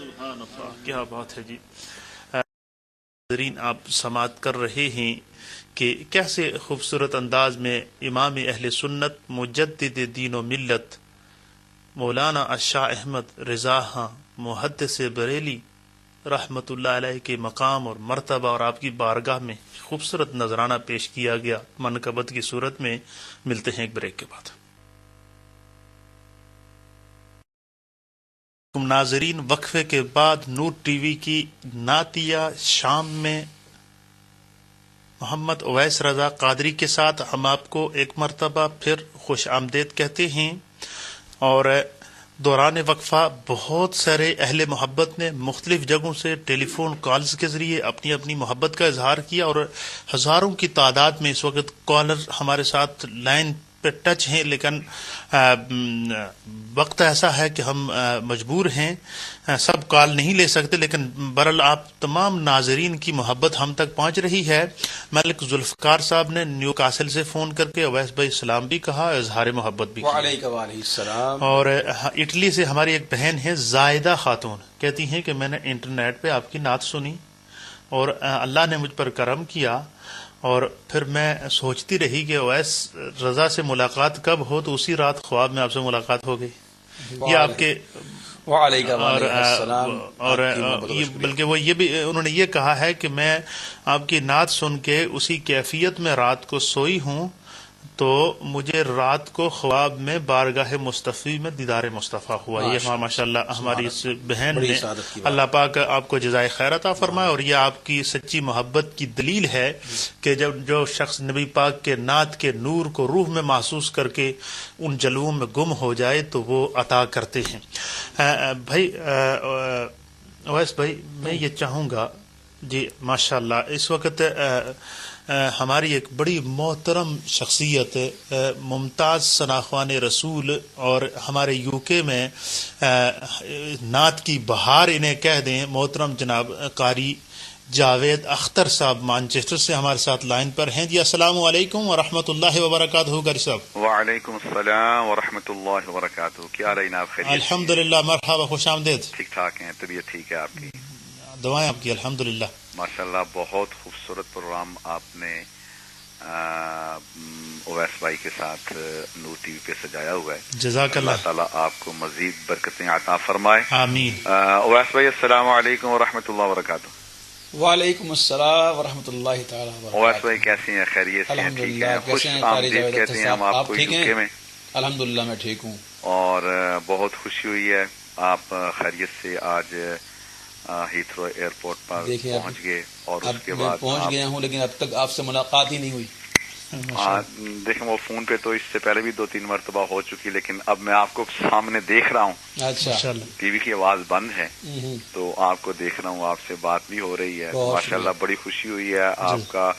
سبحان اللہ، کیا بات ہے جی۔ ناظرین، آپ سماعت کر رہے ہیں کہ کیسے خوبصورت انداز میں امام اہل سنت مجدد دین و ملت مولانا الشاہ احمد رضا خاں محدث بریلی رحمۃ اللہ علیہ کے مقام اور مرتبہ اور آپ کی بارگاہ میں خوبصورت نذرانہ پیش کیا گیا منقبت کی صورت میں۔ ملتے ہیں ایک بریک کے بعد۔ ناظرین، وقفے کے بعد نور ٹی وی کی نعتیہ شام میں محمد اویس رضا قادری کے ساتھ ہم آپ کو ایک مرتبہ پھر خوش آمدید کہتے ہیں۔ اور دوران وقفہ بہت سارے اہل محبت نے مختلف جگہوں سے ٹیلی فون کالز کے ذریعے اپنی اپنی محبت کا اظہار کیا، اور ہزاروں کی تعداد میں اس وقت کالر ہمارے ساتھ لائن پہ ٹچ ہیں، لیکن وقت ایسا ہے کہ ہم مجبور ہیں سب کال نہیں لے سکتے، لیکن برحال آپ تمام ناظرین کی محبت ہم تک پہنچ رہی ہے۔ ملک ذوالفقار صاحب نے نیو کاسل سے فون کر کے اویس بھائی سلام بھی کہا، اظہار محبت بھی کیا۔ وعلیکم السلام۔ اور اٹلی سے ہماری ایک بہن ہے زائدہ خاتون، کہتی ہیں کہ میں نے انٹرنیٹ پہ آپ کی نعت سنی اور اللہ نے مجھ پر کرم کیا، اور پھر میں سوچتی رہی کہ اویس رضا سے ملاقات کب ہو، تو اسی رات خواب میں آپ سے ملاقات ہو گئی۔ یہ آپ کے وعلیکم السلام۔ اور بلکہ وہ یہ بھی انہوں نے یہ کہا ہے کہ میں آپ کی نعت سن کے اسی کیفیت میں رات کو سوئی ہوں، تو مجھے رات کو خواب میں بارگاہ مصطفی میں دیدار مصطفیٰ ہوا۔ یہ ماشاء اللہ ہماری اس بہن نے، اللہ پاک آپ کو جزائے خیر عطا فرمائے، اور یہ آپ کی سچی محبت کی دلیل ہے کہ جب جو شخص نبی پاک کے نعت کے نور کو روح میں محسوس کر کے ان جلووں میں گم ہو جائے تو وہ عطا کرتے ہیں۔ بھائی اویس بھائی، میں یہ چاہوں گا جی، ماشاء اللہ اس وقت ہماری ایک بڑی محترم شخصیت ممتاز ثناخوان رسول، اور ہمارے یو کے میں نعت کی بہار انہیں کہہ دیں، محترم جناب قاری جاوید اختر صاحب مانچسٹر سے ہمارے ساتھ لائن پر ہیں۔ جی السلام علیکم ورحمۃ اللہ وبرکاتہ قاری صاحب۔ وعلیکم السلام ورحمۃ اللہ وبرکاتہ۔ کیا رہی نا آپ؟ خیریت؟ الحمدللہ، مرحبا، خوش آمدید۔ ٹھیک ٹھاک ہیں؟ طبیعت ٹھیک ہے آپ کی؟ دعائیں آپ کی الحمدللہ۔ ماشاءاللہ، بہت خوبصورت پروگرام آپ نے اویس بھائی کے ساتھ نور ٹی وی پہ سجایا ہوا ہے۔ جزاک اللہ۔ اللہ تعالیٰ آپ کو مزید برکتیں عطا فرمائے، آمین۔ اویس بھائی السلام علیکم ورحمۃ اللہ وبرکاتہ۔ وعلیکم السلام ورحمۃ اللہ تعالیٰ وبرکاتہ۔ اویس بھائی کیسے ہیں؟ خیریت سے ہیں؟ ٹھیک ہیں؟ خوش آمدید کہتے ہیں ہم آپ کو یو کے میں۔ الحمدللہ میں ٹھیک ہوں، اور بہت خوشی ہوئی ہے آپ خیریت سے آج ہیتھرو ایئرپورٹ پر پہنچ گئے، اور اس کے بعد پہنچ گیا ہوں، لیکن اب تک آپ سے ملاقات ہی نہیں ہوئی۔ دیکھیں وہ فون پہ تو اس سے پہلے بھی 2-3 مرتبہ ہو چکی، لیکن اب میں آپ کو سامنے دیکھ رہا ہوں۔ اچھا، ٹی وی کی آواز بند ہے تو آپ کو دیکھ رہا ہوں، آپ سے بات بھی ہو رہی ہے، ماشاءاللہ بڑی خوشی ہوئی ہے آپ کا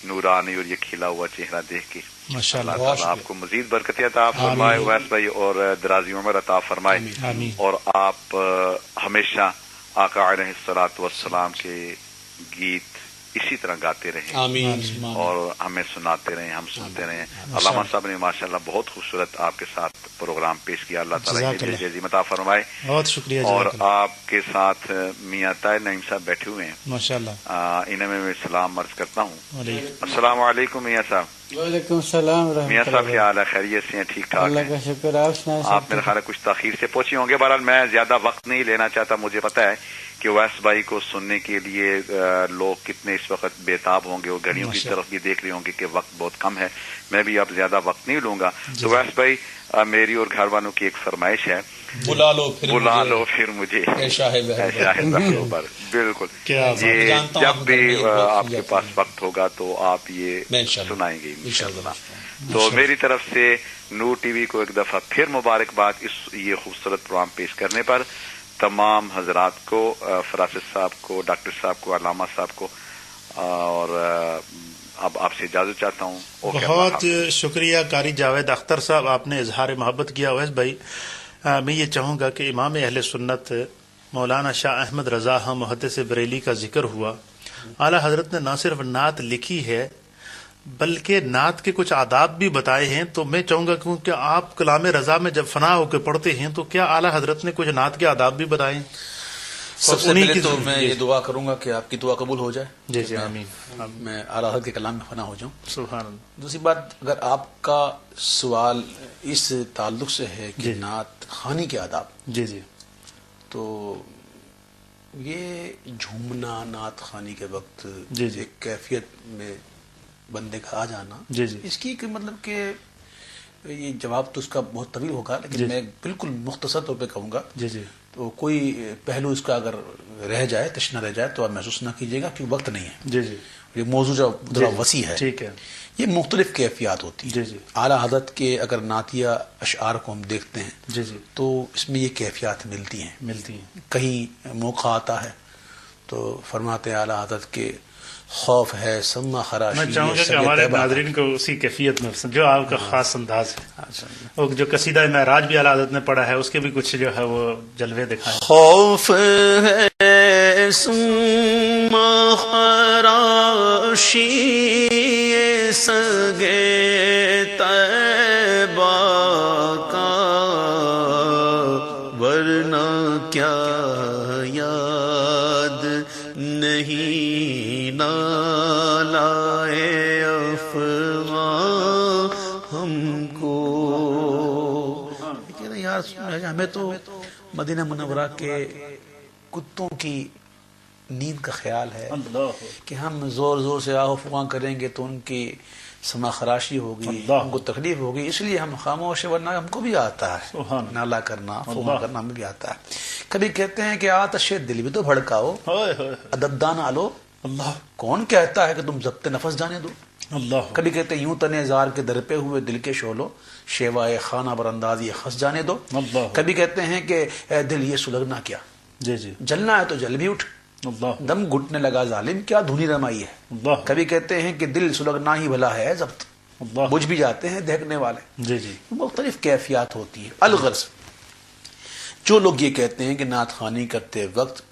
نورانی اور یہ کھلا ہوا چہرہ دیکھ کے۔ اللہ تعالیٰ آپ کو مزید برکت عطا فرمائے اویس بھائی، اور دراز عمر عطا فرمائے، اور آپ ہمیشہ آقا علیہ الصلوۃ والسلام کے گیت اسی طرح گاتے رہیں، آمین، اور ہمیں سناتے رہیں، ہم سنتے رہیں۔ علامہ صاحب نے ماشاءاللہ بہت خوبصورت آپ کے ساتھ پروگرام پیش کیا، اللہ تعالیٰ انہیں عظیم عطا فرمائے۔ بہت شکریہ۔ اور آپ کے ساتھ میاں طاہر نعیم صاحب بیٹھے ہوئے ہیں، ماشاءاللہ، انہیں میں سلام عرض کرتا ہوں۔ السلام علیکم میاں صاحب۔ وعلیکم السلام ورحمۃ اللہ۔ میاں صاحب کیا حال ہے؟ خیریت سے ہیں؟ ٹھیک ٹھاک؟ اللہ کا شکر۔ آپ میرے خیال ہے کچھ تاخیر سے پہنچے ہوں گے، بہرحال میں زیادہ وقت نہیں لینا چاہتا، مجھے پتا ہے کہ اویس بھائی کو سننے کے لیے لوگ کتنے اس وقت بےتاب ہوں گے، وہ گھڑیوں کی طرف بھی دیکھ رہے ہوں گے کہ وقت بہت کم ہے، میں بھی اب زیادہ وقت نہیں لوں گا۔ تو اویس بھائی میری اور گھر والوں کی ایک فرمائش ہے، بلا لو پھر مجھے شاہد۔ بالکل، یہ جب بھی آپ کے پاس وقت ہوگا تو آپ یہ سنائیں گے انشاءاللہ۔ تو میری طرف سے نور ٹی وی کو ایک دفعہ پھر مبارکباد اس یہ خوبصورت پروگرام پیش کرنے پر، تمام حضرات کو، فراسد صاحب کو، ڈاکٹر صاحب کو، علامہ صاحب کو، اور اب آپ سے اجازت چاہتا ہوں۔ بہت شکریہ قاری جاوید اختر صاحب، آپ نے اظہار محبت کیا۔ اویس بھائی، میں یہ چاہوں گا کہ امام اہل سنت مولانا شاہ احمد رضا خاں محدث بریلی کا ذکر ہوا، اعلیٰ حضرت نے نہ صرف نعت لکھی ہے بلکہ نعت کے کچھ آداب بھی بتائے ہیں، تو میں چاہوں گا کیونکہ آپ کلام رضا میں جب فنا ہو کے پڑھتے ہیں تو کیا اعلیٰ حضرت نے کچھ نعت کے آداب بھی بتائے ہیں؟ سب سے پہلے تو میں یہ دعا کروں گا کہ آپ کی دعا قبول ہو جائے. جی جی آمین. میں اعلیٰ حضرت کے کلام میں فنا ہو جاؤں. سبحان اللہ. دوسری بات، اگر آپ کا سوال اس تعلق سے ہے کہ نعت خوانی کے آداب، جی جی تو یہ جھومنا نعت خوانی کے وقت جی جی ایک کیفیت میں بندے کا آ جانا، جی جی اس کی مطلب کہ یہ جواب تو اس کا بہت طویل ہوگا، لیکن جی میں بالکل مختصر طور پہ کہوں گا. جی جی تو کوئی پہلو اس کا اگر رہ جائے، تشنہ رہ جائے، تو آپ محسوس نہ کیجیے گا کہ وقت نہیں ہے. جی جی یہ موضوع جو بڑا وسیع ہے. ٹھیک ہے. یہ مختلف کیفیات ہوتی ہیں. جی جی اعلیٰ حضرت کے اگر نعتیہ اشعار کو ہم دیکھتے ہیں جی جی تو اس میں یہ کیفیات ملتی ہیں. ملتی ہیں. کہیں موقع آتا ہے تو فرماتے ہیں اعلیٰ حضرت کے خوف ہے سما خراشی. میں چاہوں گا کہ ہمارے ناظرین کو اسی کیفیت میں جو آپ کا خاص انداز ہے، وہ جو قصیدہ معراج بھی اعلیٰ حضرت نے پڑھا ہے، اس کے بھی کچھ جو ہے وہ جلوے دکھائیں. خوف ہے سما خراشی سگے طیبہ کا، ورنہ کیا یاد نہیں نالائے افغان ہم کو. یار ہمیں تو مدینہ منورہ کے کتوں کی نیند کا خیال ہے کہ ہم زور زور سے آہو فغاں کریں گے تو ان کی سما خراشی ہوگی، ان کو تکلیف ہوگی، اس لیے ہم خاموش، ورنہ ہم کو بھی آتا ہے نالا کرنا، فغاں کرنا ہمیں بھی آتا ہے. کبھی کہتے ہیں کہ آتش دل بھی تو بھڑکاؤ، ادب دان آلو. اللہ کون کہتا ہے کہ تم ضبط نفس جانے دو. اللہ. کبھی کہتے ہیں یوں تنے زار کے در پہ ہوئے دل کے شعلو، شیوائے خانہ برانداز یہ خس جانے دو. کبھی کہتے ہیں کہ اے دل یہ سلگنا کیا، جی جی جلنا ہے تو جل بھی اٹھ. دم گھٹنے لگا ظالم کیا دھنی رمائی ہے. کبھی کہتے ہیں کہ دل سلگنا ہی بھلا ہے ضبط، بجھ بھی جاتے ہیں دیکھنے والے. جی جی مختلف کیفیات ہوتی ہیں. الغرض جو لوگ یہ کہتے ہیں کہ نعت خوانی کرتے وقت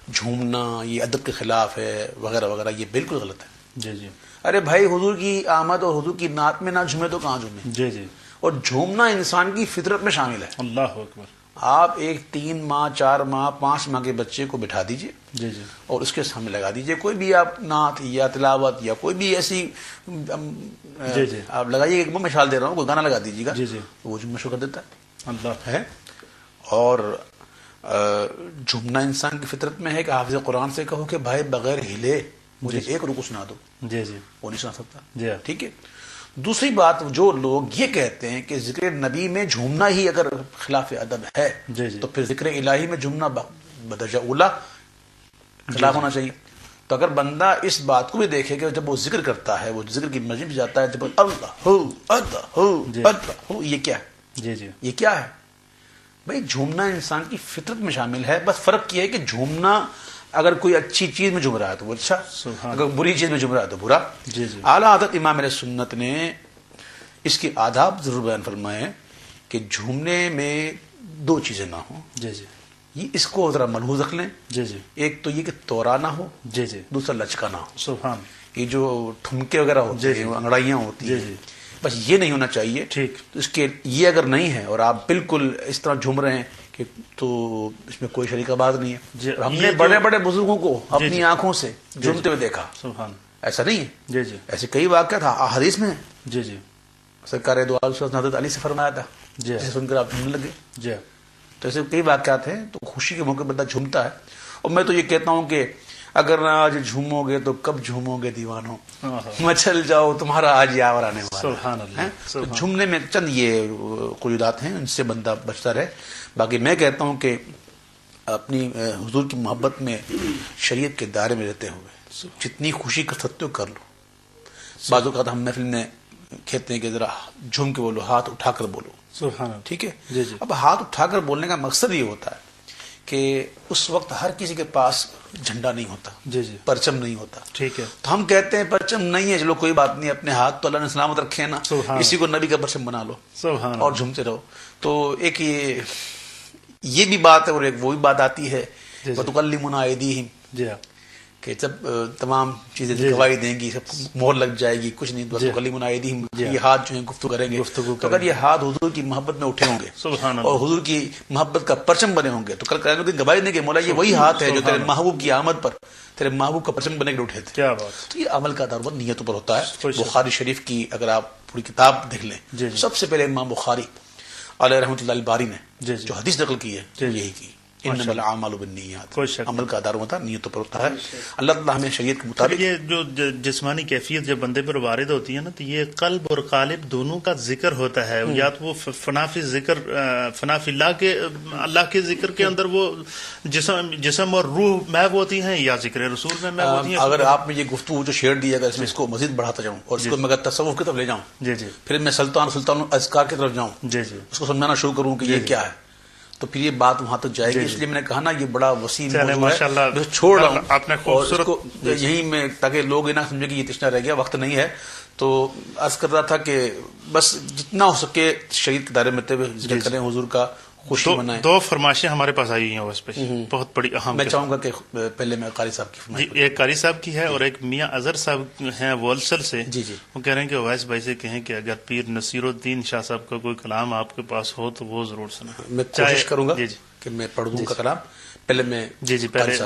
جھومنا یہ ادب کے خلاف ہے وغیرہ وغیرہ، یہ بالکل غلط ہے. جی جی ارے بھائی حضور کی آمد اور حضور کی نعت میں نہ جھومے تو کہاں جھومے. جی جی اور جھومنا انسان کی فطرت میں شامل ہے. اللہ اکبر. آپ ایک 3 ماہ 4 ماہ 5 ماہ کے بچے کو بٹھا دیجئے جی جی اور اس کے سامنے لگا دیجئے کوئی بھی آپ نعت یا تلاوت یا کوئی بھی ایسی جی جی آپ لگائیے. ایک مثال دے رہا ہوں، کوئی گانا لگا دیجیے گا، جی جی وہ جھومنا شروع کر دیتا ہے. اللہ ہے. اور جھومنا انسان کی فطرت میں ہے کہ حافظ قرآن سے کہو کہ بھائی بغیر ہلے مجھے ایک رکوع سنا دو، جی جی وہ نہیں سنا سکتا. جی ٹھیک ہے. دوسری بات، جو لوگ یہ کہتے ہیں کہ ذکر نبی میں جھومنا ہی اگر خلاف ادب ہے جی جی تو پھر ذکر الہی میں جھومنا بدرجہ اولا خلاف ہونا چاہیے. تو اگر بندہ اس بات کو بھی دیکھے کہ جب وہ ذکر کرتا ہے، وہ ذکر کی مجلس میں جاتا ہے، جب اللہ ہو اللہ ہو اللہ ہو، یہ کیا ہے؟ جی جی یہ کیا ہے بھائی؟ جھومنا انسان کی فطرت میں شامل ہے. بس فرق یہ ہے کہ جھومنا اگر کوئی اچھی چیز میں جھوم رہا ہے تو وہ اچھا، اگر بری چیز میں جھوم رہا ہے تو برا. جی جی اعلیٰ حضرت امام علیہ سنت نے اس کے آداب ضرور بیان فرمائے کہ جھومنے میں 2 چیزیں نہ ہوں. جی جی یہ اس کو ذرا ملحوظ رکھ لیں. جی جی ایک تو یہ کہ تورا نہ ہو، جی جی دوسرا لچکا نہ ہو. سبحان. یہ جو ٹھمکے وغیرہ ہوتے ہیں، انگڑائیاں ہوتی ہیں، بس یہ نہیں ہونا چاہیے. ٹھیک. اس کے یہ اگر نہیں ہے اور آپ بالکل اس طرح جھوم رہے ہیں کہ تو اس میں کوئی شریک بات نہیں ہے. ہم نے بڑے بڑے بزرگوں کو اپنی آنکھوں سے جھومتے ہوئے دیکھا. سبحان. ایسا نہیں ہے. جی جی ایسے کئی واقعات حدیث میں. جی جی سرکار دو عالم حضرت علی سے فرمایا تھا، جسے سن کر آپ جھومنے لگے. جی تو ایسے کئی واقعات ہیں. تو خوشی کے موقع بندہ جھومتا ہے. اور میں تو یہ کہتا ہوں کہ اگر نہ آج جھومو گے تو کب جھومو گے دیوانوں، مچل جاؤ تمہارا آج یاور آنے والا. سبحان اللہ. تو جھومنے میں چند یہ قیودات ہیں، ان سے بندہ بچتا رہے. باقی میں کہتا ہوں کہ اپنی حضور کی محبت میں شریعت کے دائرے میں رہتے ہوئے جتنی خوشی کر سکتے ہو کر لو. بعض اوقات ہم محفل میں کہتے ہیں کہ ذرا جھوم کے بولو، ہاتھ اٹھا کر بولو. سبحان. ٹھیک ہے. جی جی اب ہاتھ اٹھا کر بولنے کا مقصد یہ ہوتا ہے کہ اس وقت ہر کسی کے پاس جھنڈا نہیں ہوتا، جی جی پرچم نہیں ہوتا. ٹھیک ہے. تو ہم کہتے ہیں پرچم نہیں ہے، چلو کوئی بات نہیں، اپنے ہاتھ تو اللہ نے سلامت رکھے نا، اسی کو نبی کا پرچم بنا لو. سبحان. اور جھومتے رہو. تو ایک یہ بھی بات ہے اور ایک وہ بھی بات آتی ہے وَتُقَلِّمُنَا أَيْدِيهِمْ جی کہ جب تمام چیزیں گواہی دیں گی، سب مہر لگ جائے گی، کچھ نہیں تو کلیم ایدیہم، یہ ہاتھ جو ہیں گفتگو کریں گے، تو اگر یہ ہاتھ حضور کی محبت میں اٹھے ہوں گے اور حضور کی محبت کا پرچم بنے ہوں گے تو کل قیامت کی گواہی دیں گے مولا یہ وہی ہاتھ ہے جو تیرے محبوب کی آمد پر تیرے محبوب کا پرچم بنے کے اٹھے تھے. کیا بات. تو یہ عمل کا دار نیتوں پر ہوتا ہے. بخاری شریف کی اگر آپ پوری کتاب دیکھ لیں، سب سے پہلے امام بخاری علیہ رحمۃ اللہ الباری نے جو حدیث نقل کی ہے یہی کی، انما الاعمال بالنیات. عمل کا دار ہوتا ہے، نیتوں پر ہوتا ہے. اللہ تعالیٰ ہمیں شریعت کے مطابق یہ جو جسمانی کیفیت جب بندے پر وارد ہوتی ہے نا تو یہ قلب اور قالب دونوں کا ذکر ہوتا ہے. یا تو وہ فنا فی ذکر، فنا فی اللہ کے ذکر کے اندر وہ جسم اور روح محو ہوتی ہیں، یا ذکر رسول میں محو ہوتی ہیں. اگر آپ میں یہ گفتگو جو شیئر دی اگر اس کو مزید بڑھاتا جاؤں اور اس کو میں اگر تصوف کی طرف لے جاؤں، پھر میں سلطان اذکار کی طرف جاؤں، اس کو سمجھانا شروع کروں کہ یہ کیا ہے، تو پھر یہ بات وہاں تک جائے گی. اس لیے میں نے کہا نا یہ بڑا وسیع موضوع ہے، چھوڑ رہا ہوں اور اس کو یہیں میں تاکہ لوگ نہ سمجھے کہ یہ تشنا رہ گیا، وقت نہیں ہے. تو عرض کر رہا تھا کہ بس جتنا ہو سکے شریعت کے دائرے میں ذکر کریں، حضور کا خوشی منائیں. دو فرمائشیں ہمارے پاس آئی ہیں اس پہ بہت بڑی اہم. میں چاہوں گا کہ پہلے میں قاری صاحب کی فرمائش، ایک قاری صاحب کی ہے اور ایک میاں اظہر صاحب ہیں وولسل سے. وہ کہہ رہے ہیں کہ اویس بھائی سے کہیں کہ اگر پیر نصیر الدین شاہ صاحب کا کوئی کلام آپ کے پاس ہو تو وہ ضرور سنا. میں کوشش کروں گا کہ میں پڑھ دوں کا کلام. پہلے میں پہلے